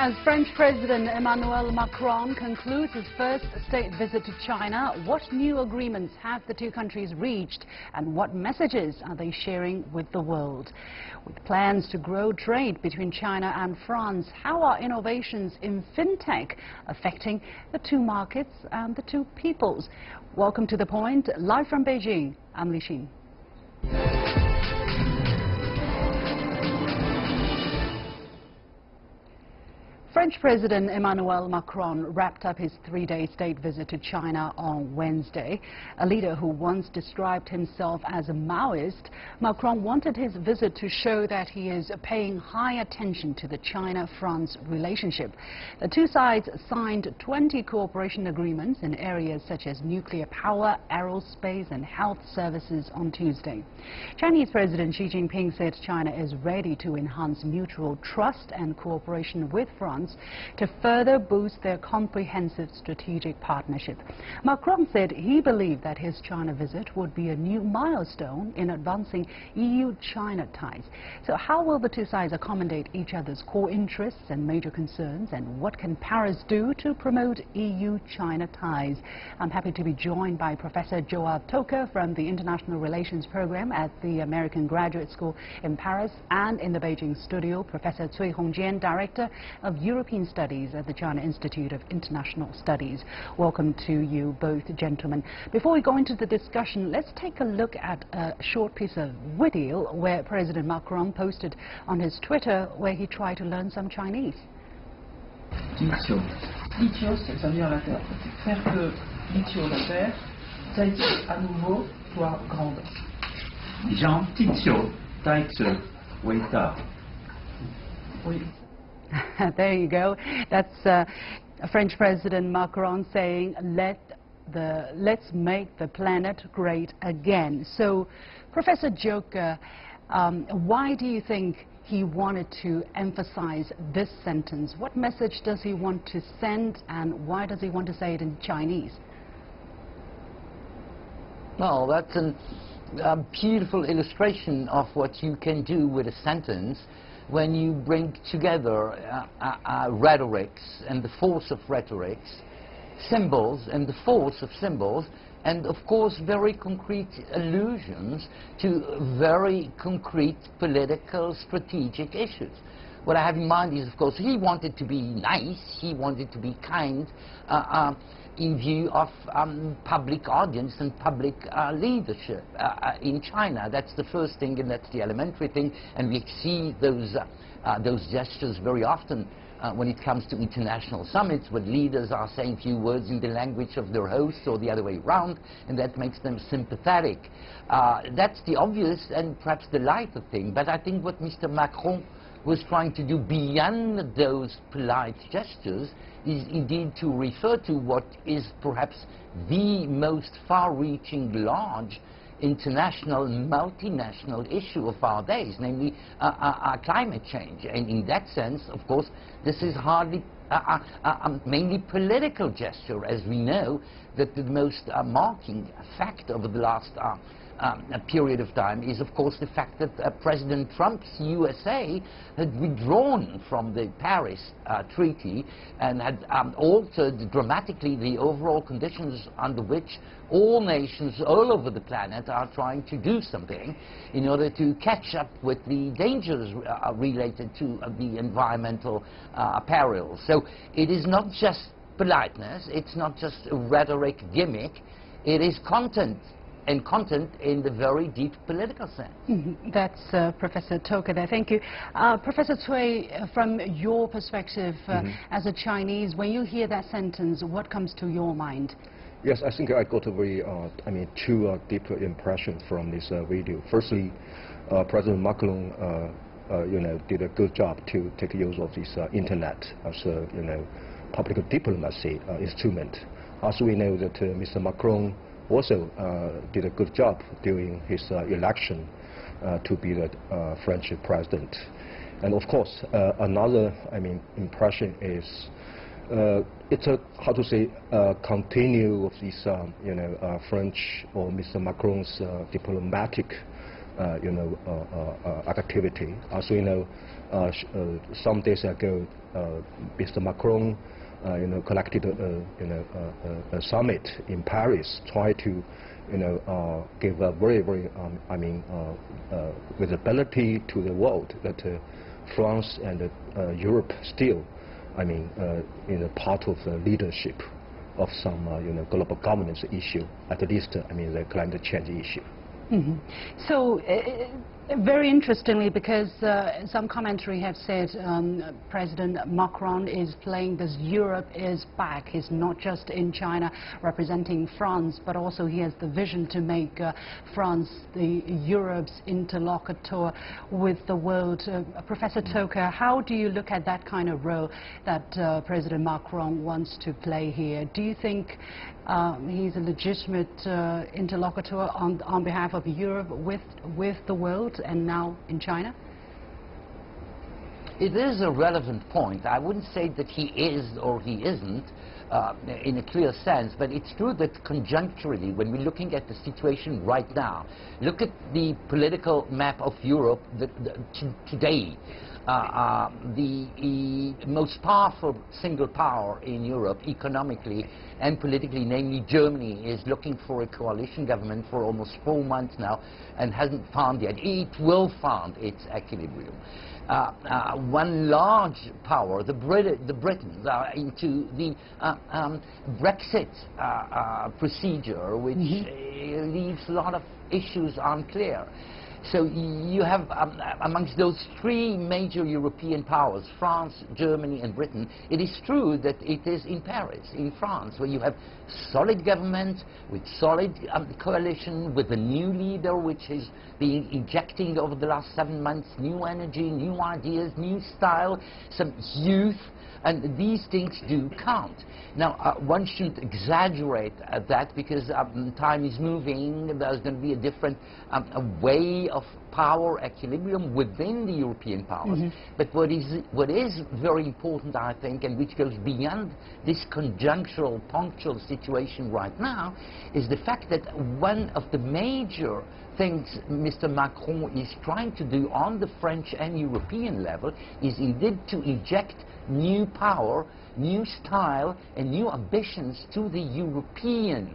As French President Emmanuel Macron concludes his first state visit to China, what new agreements have the two countries reached and what messages are they sharing with the world? With plans to grow trade between China and France, how are innovations in fintech affecting the two markets and the two peoples? Welcome to The Point, live from Beijing. I'm Li Xin. French President Emmanuel Macron wrapped up his three-day state visit to China on Wednesday. A leader who once described himself as a Maoist, Macron wanted his visit to show that he is paying high attention to the China-France relationship. The two sides signed 20 cooperation agreements in areas such as nuclear power, aerospace and health services on Tuesday. Chinese President Xi Jinping said China is ready to enhance mutual trust and cooperation with France to further boost their comprehensive strategic partnership. Macron said he believed that his China visit would be a new milestone in advancing EU-China ties. So how will the two sides accommodate each other's core interests and major concerns, and what can Paris do to promote EU-China ties? I'm happy to be joined by Professor Joav Toker from the International Relations Program at the American Graduate School in Paris, and in the Beijing studio, Professor Cui Hongjian, Director of European Studies at the China Institute of International Studies. Welcome to you both, gentlemen. Before we go into the discussion, let's take a look at a short piece of video where President Macron posted on his Twitter, where he tried to learn some Chinese. 地球，地球 ça veut dire la Terre. Faire que Litio, la Terre, ça à nouveau soit grande. 让地球再次伟大。 Oui. There you go. That's French President Macron saying, let's make the planet great again. So, Professor Toker, why do you think he wanted to emphasize this sentence? What message does he want to send, and why does he want to say it in Chinese? Well, that's a beautiful illustration of what you can do with a sentence when you bring together rhetorics and the force of rhetorics, symbols and the force of symbols, and of course very concrete allusions to very concrete political strategic issues. What I have in mind is, of course, he wanted to be nice, he wanted to be kind in view of public audience and public leadership in China. That's the first thing, and that's the elementary thing, and we see those gestures very often when it comes to international summits, where leaders are saying few words in the language of their hosts or the other way around, and that makes them sympathetic. That's the obvious and perhaps the lighter thing, but I think what Mr. Macron was trying to do beyond those polite gestures is indeed to refer to what is perhaps the most far-reaching, large, international, multinational issue of our days, namely climate change. And in that sense, of course, this is hardly mainly political gesture, as we know that the most marking fact over the last period of time is, of course, the fact that President Trump's USA had withdrawn from the Paris Treaty and had altered dramatically the overall conditions under which all nations all over the planet are trying to do something in order to catch up with the dangers related to the environmental perils. So it is not just politeness, it's not just a rhetoric gimmick, it is content, and content in the very deep political sense. That's Professor Toker there. Thank you. Professor Cui, from your perspective as a Chinese, when you hear that sentence, what comes to your mind? Yes, I think I got a very, two deep impressions from this video. Firstly, President Macron, did a good job to take use of this internet as a, public diplomacy instrument. As we know that Mr. Macron also did a good job during his election to be the French president. And of course, another, impression is it's a, how to say, continue of this, French or Mr. Macron's diplomatic activity. As we know, some days ago, Mr. Macron, collected a summit in Paris, try to, give a very, very, visibility to the world that France and Europe still, part of the leadership of some, global governance issue, at least, the climate change issue. Mm-hmm. So, very interestingly, because some commentary have said President Macron is playing this Europe is back. He's not just in China representing France, but also he has the vision to make France the Europe's interlocutor with the world. Professor Toker, how do you look at that kind of role that President Macron wants to play here? Do you think he's a legitimate interlocutor on behalf of Europe with the world and now in China? It is a relevant point. I wouldn't say that he is or he isn't in a clear sense, but it's true that conjuncturally, when we're looking at the situation right now, look at the political map of Europe today. The most powerful single power in Europe, economically and politically, namely Germany, is looking for a coalition government for almost 4 months now and hasn't found yet. It will find its equilibrium. One large power, the Britons, are into the Brexit procedure, which leaves a lot of issues unclear. So you have, amongst those 3 major European powers, France, Germany and Britain, it is true that it is in Paris, in France, where you have solid government, with solid coalition, with a new leader which has been injecting over the last 7 months new energy, new ideas, new style, some youth. And these things do count. Now, one should exaggerate that because time is moving. There's going to be a different way of power equilibrium within the European powers. But what is very important, I think, and which goes beyond this conjunctural, punctual situation right now, is the fact that one of the major things Mr. Macron is trying to do on the French and European level is indeed to inject new power, new style and new ambitions to the European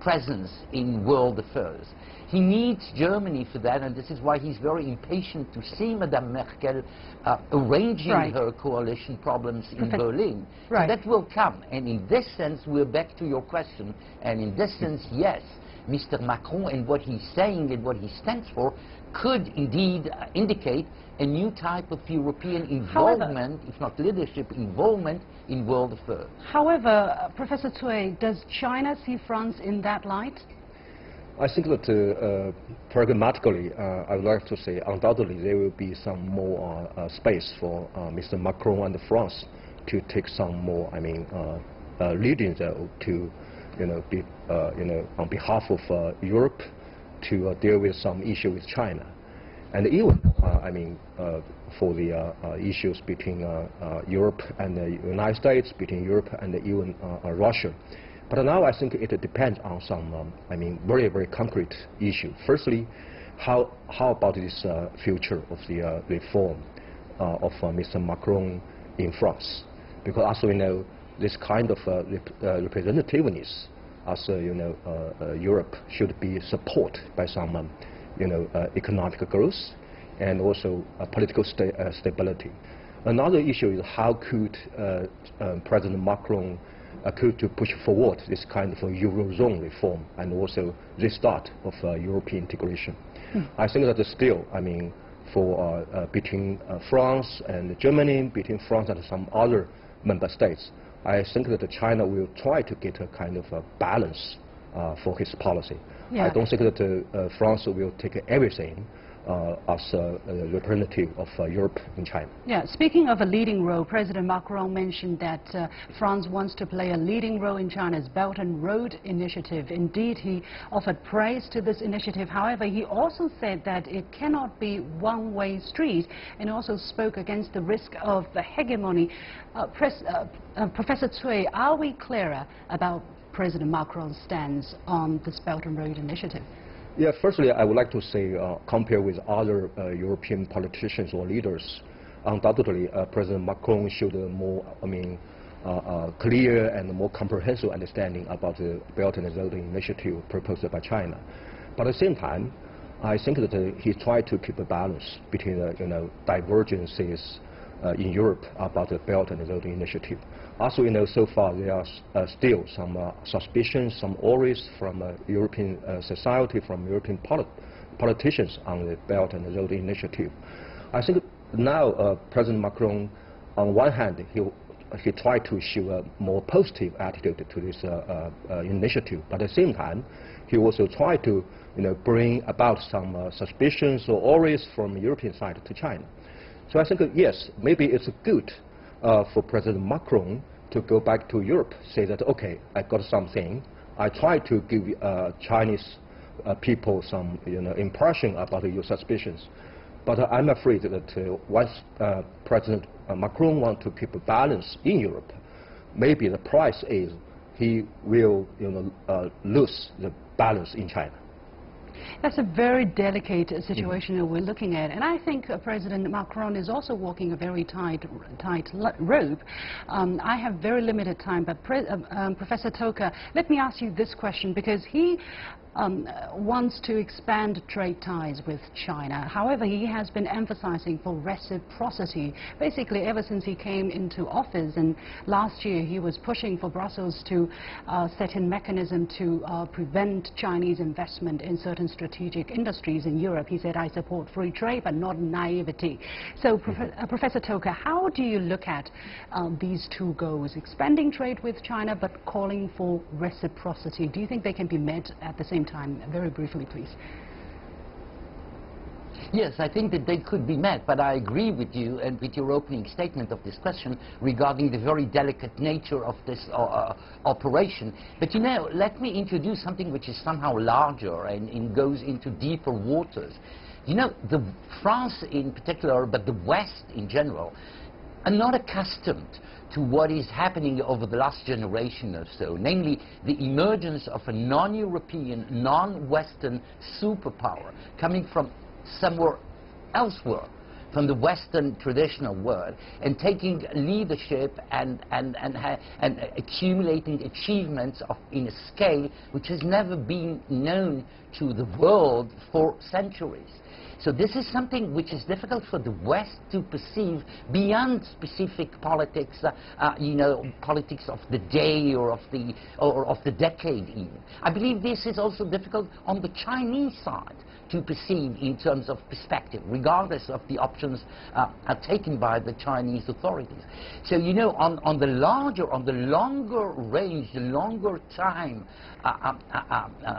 presence in world affairs. He needs Germany for that, and this is why he's very impatient to see Madame Merkel arranging her coalition problems in Berlin. So that will come, and in this sense we're back to your question, and in this sense, yes, Mr. Macron and what he's saying and what he stands for could indeed indicate a new type of European involvement, if not leadership, involvement in world affairs. However, Professor Cui, does China see France in that light? I think that pragmatically, I would like to say undoubtedly there will be some more space for Mr. Macron and France to take some more, leading role to, be, on behalf of Europe to deal with some issue with China, and even, for the issues between Europe and the United States, between Europe and even Russia. But now I think it depends on some, very, very concrete issue. Firstly, how about this future of the reform of Mr. Macron in France? Because as we know, this kind of representativeness, as Europe should be supported by some, economic growth and also political stability. Another issue is how could President Macron could to push forward this kind of a Eurozone reform and also restart of European integration. I think that still, for between France and Germany, between France and some other member states, I think that China will try to get a kind of a balance for his policy. I don't think that France will take everything as a representative of Europe in China. Yeah, speaking of a leading role, President Macron mentioned that France wants to play a leading role in China's Belt and Road Initiative. Indeed, he offered praise to this initiative. However, he also said that it cannot be one-way street and also spoke against the risk of the hegemony. Professor Cui, are we clearer about President Macron's stance on this Belt and Road Initiative? Yeah, firstly, I would like to say, compared with other European politicians or leaders, undoubtedly, President Macron showed a more, clear and more comprehensive understanding about the Belt and Road Initiative proposed by China. But at the same time, I think that he tried to keep a balance between divergences in Europe about the Belt and Road Initiative. Also, so far there are still some suspicions, some worries from European society, from European politicians on the Belt and Road Initiative. I think now President Macron, on one hand, he tried to show a more positive attitude to this initiative, but at the same time, he also tried to bring about some suspicions or worries from the European side to China. So I think, yes, maybe it's good for President Macron to go back to Europe, say that, okay, I got something. I try to give Chinese people some impression about your suspicions. But I'm afraid that once President Macron wants to keep a balance in Europe, maybe the price is he will lose the balance in China. That's a very delicate situation that we're looking at, and I think President Macron is also walking a very tight rope. I have very limited time, but Professor Toker, let me ask you this question, because he wants to expand trade ties with China. However, he has been emphasizing for reciprocity basically ever since he came into office, and last year he was pushing for Brussels to set in mechanism to prevent Chinese investment in certain strategic industries in Europe. He said, I support free trade but not naivety. So Professor Toker, how do you look at these two goals, expanding trade with China but calling for reciprocity? Do you think they can be met at the same time? Very briefly, please. Yes, I think that they could be met, but I agree with you and with your opening statement of this question regarding the very delicate nature of this operation. But let me introduce something which is somehow larger and goes into deeper waters. France in particular, but the West in general, are not accustomed to what is happening over the last generation or so, namely the emergence of a non-European, non-Western superpower coming from somewhere elsewhere, from the Western traditional world, and taking leadership and accumulating achievements in a scale which has never been known to the world for centuries. So this is something which is difficult for the West to perceive beyond specific politics, politics of the day or of the decade even. I believe this is also difficult on the Chinese side to perceive in terms of perspective, regardless of the options taken by the Chinese authorities. So, on the longer range, the longer time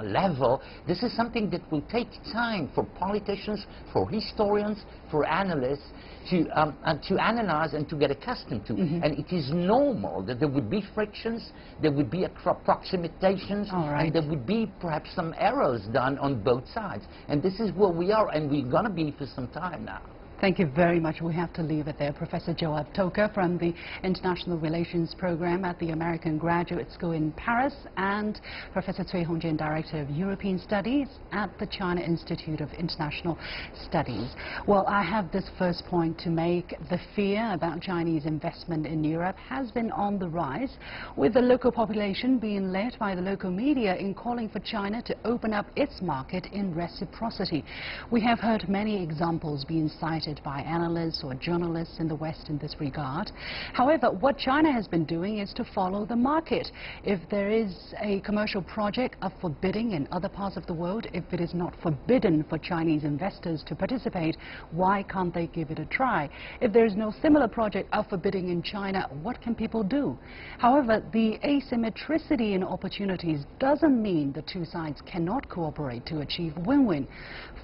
level, this is something that will take time for politicians, for historians, for analysts to analyze and to get accustomed to. And it is normal that there would be frictions, there would be approximations, and there would be perhaps some errors done on both sides. And this is where we are, and we're going to be for some time now. Thank you very much. We have to leave it there. Professor Joav Toker from the International Relations Program at the American Graduate School in Paris, and Professor Cui Hongjian, Director of European Studies at the China Institute of International Studies. Well, I have this first point to make. The fear about Chinese investment in Europe has been on the rise, with the local population being led by the local media in calling for China to open up its market in reciprocity. We have heard many examples being cited by analysts or journalists in the West in this regard. However, what China has been doing is to follow the market. If there is a commercial project up for bidding in other parts of the world, if it is not forbidden for Chinese investors to participate, why can't they give it a try? If there is no similar project up for bidding in China, what can people do? However, the asymmetricity in opportunities doesn't mean the two sides cannot cooperate to achieve win-win.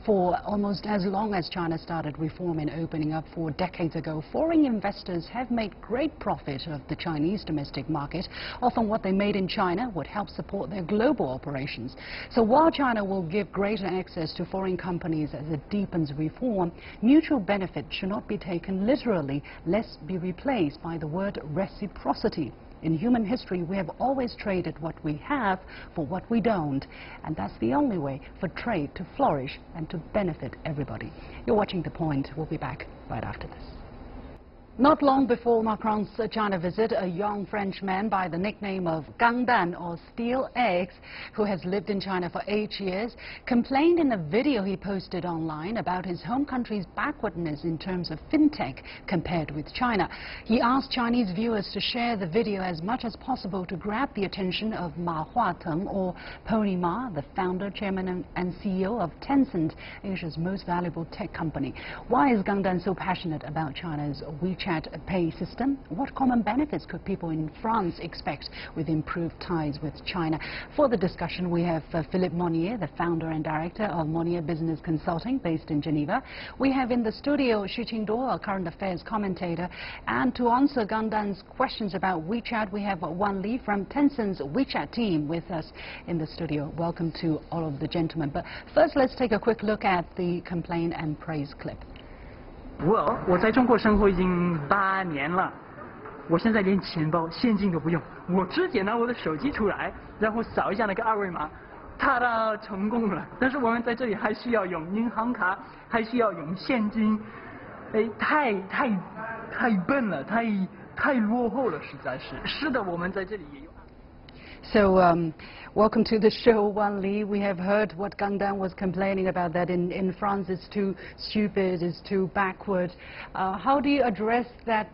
For almost as long as China started reform and opening up 4 decades ago, foreign investors have made great profit of the Chinese domestic market. Often what they made in China would help support their global operations. So while China will give greater access to foreign companies as it deepens reform, mutual benefit should not be taken literally, lest be replaced by the word reciprocity. In human history, we have always traded what we have for what we don't. And that's the only way for trade to flourish and to benefit everybody. You're watching The Point. We'll be back right after this. Not long before Macron's China visit, a young French man by the nickname of Gangdan, or Steel Eggs, who has lived in China for 8 years, complained in a video he posted online about his home country's backwardness in terms of fintech compared with China. He asked Chinese viewers to share the video as much as possible to grab the attention of Ma Huateng, or Pony Ma, the founder, chairman and CEO of Tencent, Asia's most valuable tech company. Why is Gangdan so passionate about China's WeChat pay system? What common benefits could people in France expect with improved ties with China? For the discussion, we have Philippe Monnier, the founder and director of Monnier Business Consulting, based in Geneva. We have in the studio Xu Qingduo, a current affairs commentator. And to answer Gangdan's questions about WeChat, we have Wan Li from Tencent's WeChat team with us in the studio. Welcome to all of the gentlemen. But first, let's take a quick look at the complaint and praise clip. 我在中国生活已经8年了，我现在连钱包、现金都不用，我直接拿我的手机出来，然后扫一下那个二维码，ta da，成功了。但是我们在这里还需要用银行卡，还需要用现金，太笨了，太落后了，实在是。是的，我们在这里也有。 So, welcome to the show, Wan Li. We have heard what Gangdan was complaining about, that in France it's too stupid, it's too backward. How do you address that,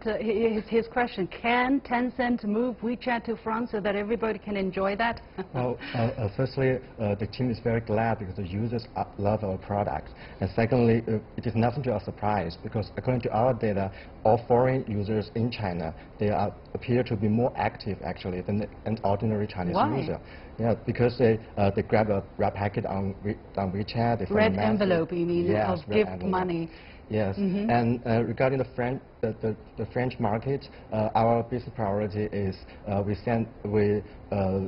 his question? Can Tencent move WeChat to France so that everybody can enjoy that? Well, firstly, the team is very glad because the users love our product. And secondly, it is nothing to our surprise because according to our data, all foreign users in China, they appear to be more active actually than an ordinary Chinese user. Yeah, because they grab a red packet on WeChat. They red envelope, you mean, yes, of gift money. Yes, and regarding the French market, our business priority is we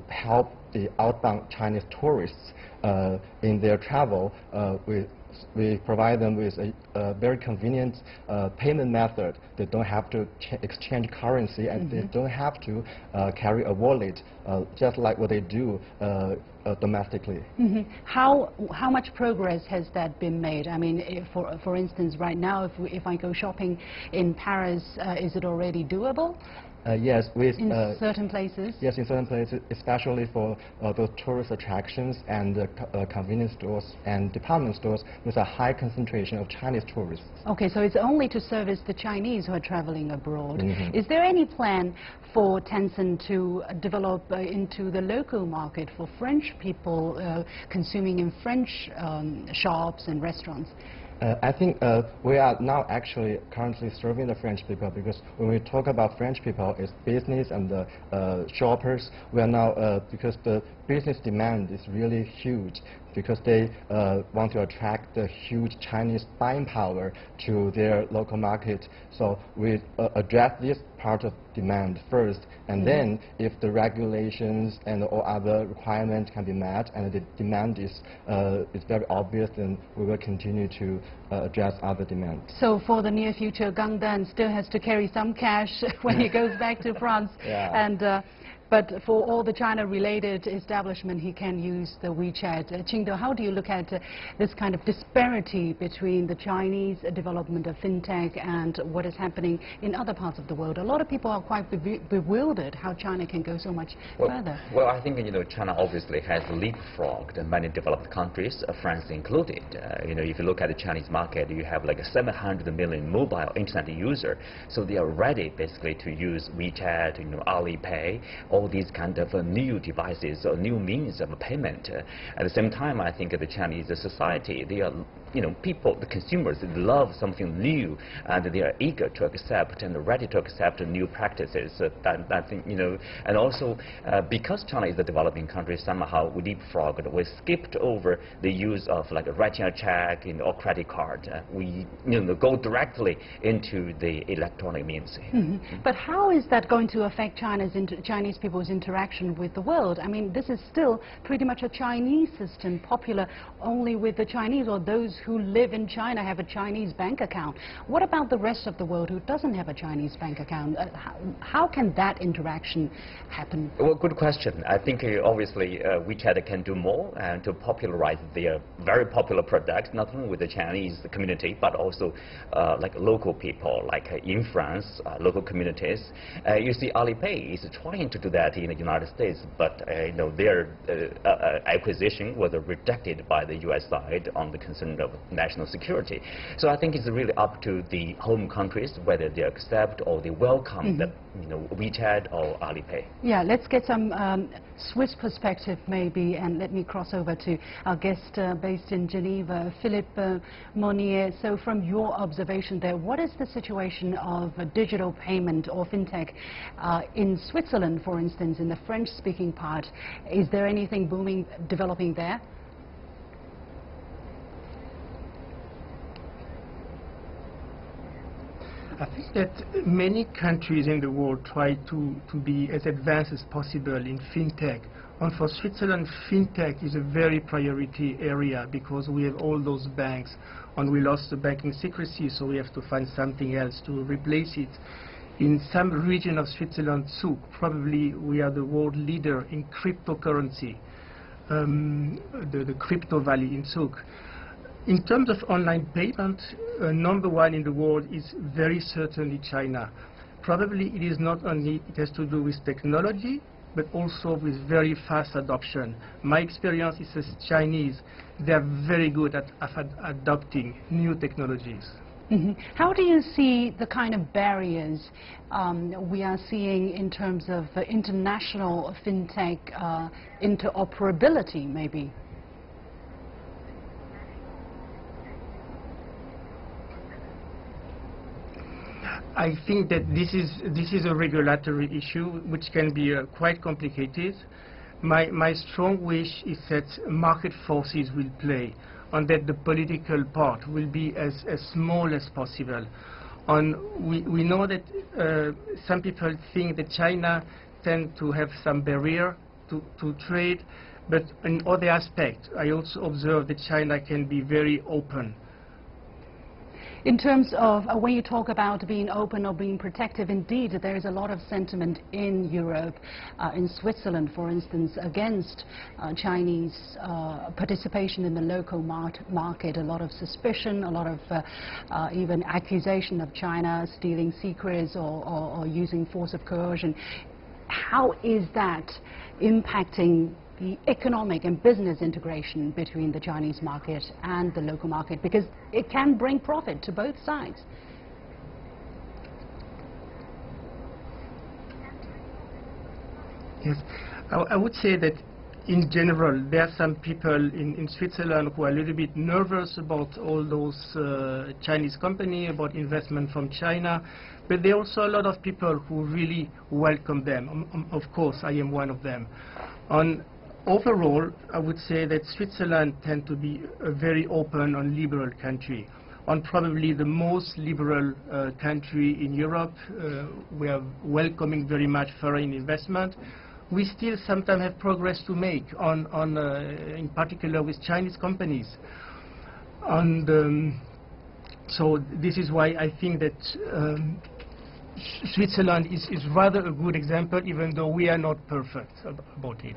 help the outbound Chinese tourists in their travel. We provide them with a very convenient payment method. They don't have to exchange currency, and they don't have to carry a wallet, just like what they do domestically. How much progress has that been made? I mean, for instance, right now, if I go shopping in Paris, is it already doable? Yes, in certain places. Yes, in certain places, especially for those tourist attractions and convenience stores and department stores with a high concentration of Chinese tourists. Okay, so it's only to service the Chinese who are traveling abroad. Is there any plan for Tencent to develop into the local market for French people consuming in French shops and restaurants? I think we are now actually currently serving the French people, because when we talk about French people, it's business and the shoppers. We are now, because the business demand is really huge, because they want to attract the huge Chinese buying power to their local market. So we address this part of demand first, and then if the regulations and all other requirements can be met and the demand is very obvious, then we will continue to address other demands. So for the near future, Gangdan still has to carry some cash when he goes back to France. And but for all the China-related establishment, he can use the WeChat. Qingduo, how do you look at this kind of disparity between the Chinese development of fintech and what is happening in other parts of the world? A lot of people are quite bewildered how China can go so much further. Well, I think China obviously has leapfrogged many developed countries, France included. If you look at the Chinese market, you have like 700 million mobile internet users, so they are ready basically to use WeChat, Alipay, all these kind of new devices or new means of payment. At the same time, I think the Chinese society, they are, people, the consumers, they love something new, and they are eager to accept and ready to accept new practices. That thing, and also because China is a developing country, somehow we leapfrogged, we skipped over the use of like writing a check or credit card. We go directly into the electronic means. But how is that going to affect Chinese people's interaction with the world? I mean, this is still pretty much a Chinese system, popular only with the Chinese or those who live in China have a Chinese bank account. What about the rest of the world who doesn't have a Chinese bank account? How can that interaction happen? Well, good question. I think obviously WeChat can do more and to popularize their very popular products, not only with the Chinese community, but also like local people, like in France, local communities. You see, Alipay is trying to do that in the United States, but you know, their acquisition was rejected by the U.S. side on the concern of national security. So I think it's really up to the home countries whether they accept or they welcome the, you know, WeChat or Alipay. Yeah, let's get some Swiss perspective maybe, and let me cross over to our guest based in Geneva, Philippe Monnier. So from your observation there, what is the situation of digital payment or fintech in Switzerland, for instance, in the French-speaking part? Is there anything booming, developing there? I think that many countries in the world try to be as advanced as possible in fintech. And for Switzerland, fintech is a very priority area because we have all those banks and we lost the banking secrecy, so we have to find something else to replace it. In some region of Switzerland, Zug, probably we are the world leader in cryptocurrency, the crypto valley in Zug. In terms of online payment, number one in the world is very certainly China. Probably it is not only, it has to do with technology, but also with very fast adoption. My experience is as Chinese, they are very good at adopting new technologies. How do you see the kind of barriers we are seeing in terms of international fintech interoperability, maybe? I think that this is a regulatory issue which can be quite complicated. My strong wish is that market forces will play and that the political part will be as small as possible. And we know that some people think that China tend to have some barrier to trade, but in other aspects I also observe that China can be very open. In terms of when you talk about being open or being protective, indeed, there is a lot of sentiment in Europe, in Switzerland, for instance, against Chinese participation in the local market. A lot of suspicion, a lot of even accusation of China stealing secrets or using force of coercion. How is that impacting the economic and business integration between the Chinese market and the local market, because it can bring profit to both sides? Yes, I would say that in general there are some people in Switzerland who are a little bit nervous about all those Chinese companies, about investment from China, but there are also a lot of people who really welcome them. Of course, I am one of them. Overall, I would say that Switzerland tends to be a very open and liberal country, and probably the most liberal country in Europe. We are welcoming very much foreign investment. We still sometimes have progress to make in particular with Chinese companies. And so this is why I think that Switzerland is rather a good example, even though we are not perfect about it.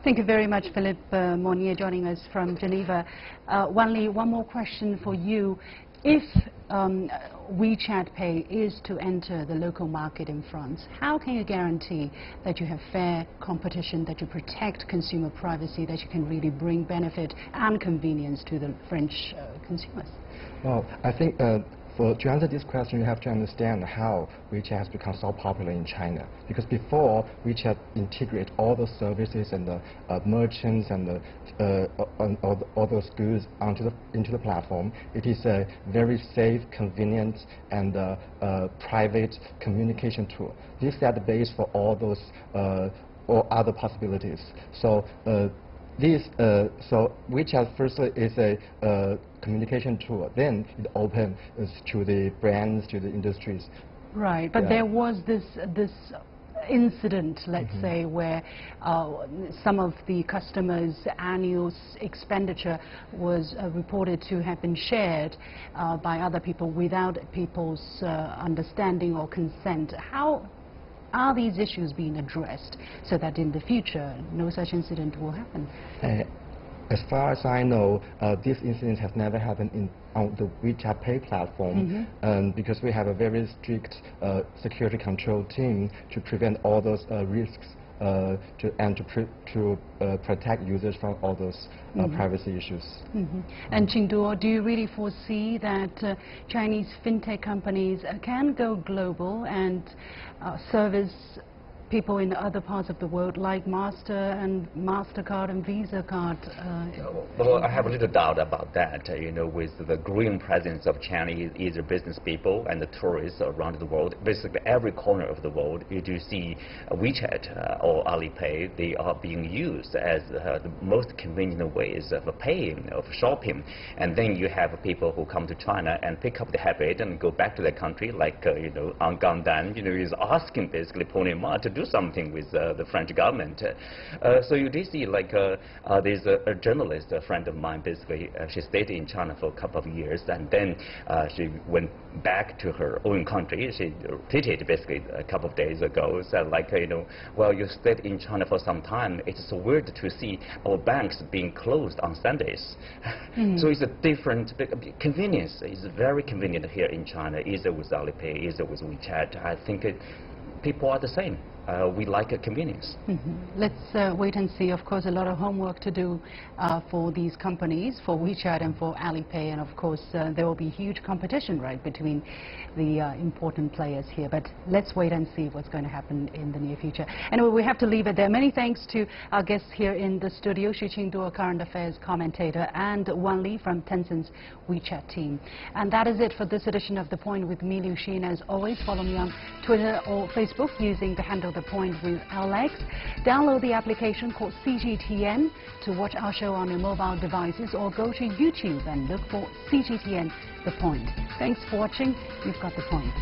Thank you very much, Philippe Monnier, joining us from Geneva. Wan Li, one more question for you. If WeChat Pay is to enter the local market in France, how can you guarantee that you have fair competition, that you protect consumer privacy, that you can really bring benefit and convenience to the French consumers? Well, I think to answer this question, you have to understand how WeChat has become so popular in China. Because before, WeChat integrate all the services and the merchants and all those goods into the platform. It is a very safe, convenient, and private communication tool. This set the base for all those or other possibilities. So so WeChat firstly is a communication tool, then it opens to the brands, to the industries. Right, but yeah. there was this incident, let's say, where some of the customers' annual expenditure was reported to have been shared by other people without people's understanding or consent. How are these issues being addressed so that in the future no such incident will happen? As far as I know, this incident has never happened on the WeChat Pay platform, because we have a very strict security control team to prevent all those risks to protect users from all those privacy issues. And Qingduo, do you really foresee that Chinese fintech companies can go global and service people in other parts of the world like MasterCard and Visa card? Well, I have a little doubt about that. With the growing presence of Chinese either business people and the tourists around the world, basically every corner of the world, you do see WeChat or Alipay. They are being used as the most convenient ways of paying, of shopping. And then you have people who come to China and pick up the habit and go back to their country, like Ang Gandan, is asking basically Pony Ma to do something with the French government. So you do see, like, there's a journalist, a friend of mine, basically, she stayed in China for a couple of years, and then she went back to her own country. She tweeted basically a couple of days ago, said, like, well, you stayed in China for some time. It's so weird to see our banks being closed on Sundays. So it's a different convenience. It's very convenient here in China, either with Alipay, either with WeChat. I think people are the same. We like a convenience. Let's wait and see. Of course, a lot of homework to do for these companies, for WeChat and for Alipay, and of course there will be huge competition, right, between the important players here. But let's wait and see what's going to happen in the near future. Anyway, we have to leave it there. Many thanks to our guests here in the studio, Xu Qingduo, current affairs commentator, and Wan Li from Tencent's WeChat team. And that is it for this edition of The Point with me, Liu Xin. As always, follow me on Twitter or Facebook using the handle The Point with LX. Download the application called CGTN to watch our show on your mobile devices, or go to YouTube and look for CGTN The Point. Thanks for watching. You've got The Point.